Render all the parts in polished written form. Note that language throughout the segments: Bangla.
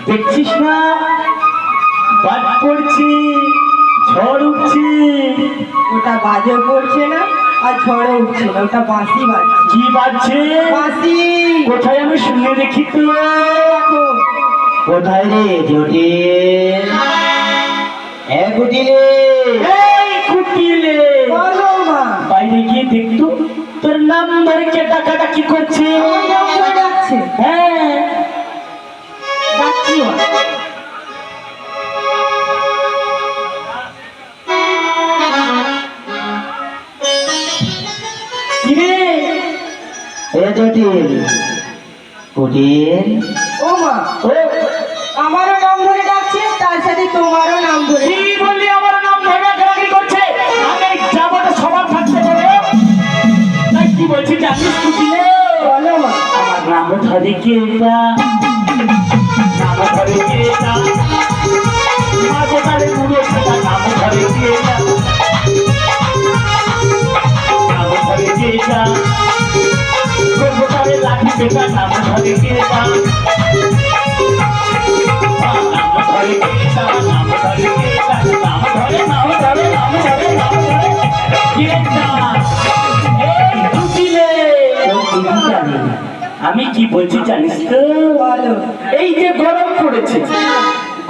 দেখছিস না বাজ পড়ছে, ঝড় উঠছে। ওটা বাজে পড়ছে না আর ঝড়ে উঠছে না, ওটা বাঁশি বাজছে। কি বাজছে? বাঁশি। কোথায় আমি শুনে দেখি তো। দেখো। কোথায় রে জটিল? কুটিলে, এই কুটিলে, বলো মা। বাইরে গিয়ে দেখতো তোর নাম্বার কে ডাকাডাকি করছে। আমার নাম ধরে ডাকছে। হ্যাঁ, ডাকছি মা। কিরে এ জটিল? কুটিল। ও মা, ও, আমারও নাম ধরে ডাকছে, তার সাথে তোমারও নাম ধরে। কি বললি? আমার নাম ধরে ডাকাডাকি করছে? আমি যাবো তো সবার থাকতে দেবে। তাই কি বলছি জানিস কুটিলে? বলো মা। আমার নাম ধরে কে এটা? নাম ধরে কে এটা? মাঝে তারে পুরো সেটা নাম ধরে কে এটা? নাম ধরে কে এটা? করবো তারে লাঠি পেটা নাম ধরে কে এটা? নাম ধরে কে এটা? নাম ধরে কে এটা? নাম ধরে, নাম ধরে, নাম ধরে, নাম ধরে কে এটা? এই কুটিলে, আমি কি বলছি জানিস তো? বলো। এই যে গরম পড়েছে,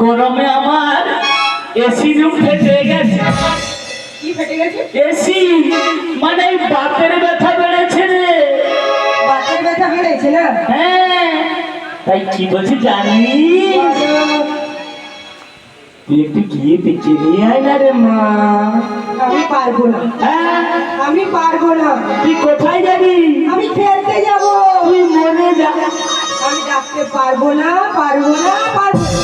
গরমে আমার এসি রুম ফেটে গেছে। কি ফেটে গেছে? এসি মানে বাতের ব্যথা বেড়েছে রে। বাতের ব্যথা বেড়েছে না? হ্যাঁ, তাই কি বলছি জানিস? বলো। তুই একটু গিয়ে দেখে নিয়ে আয় না রে মা। আমি পারবো না। হ্যাঁ, আমি পারবো না। তুই কোথায় যাবি? আমি খেলতে যাব। তুই মনে যা। আমি ডাকতে পারবো না, পারবো না, পারবো না।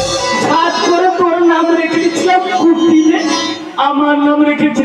হাত করে তোর নাম রেখে দিচ্ছিলাম কুটিলে, আমার নাম রেখেছি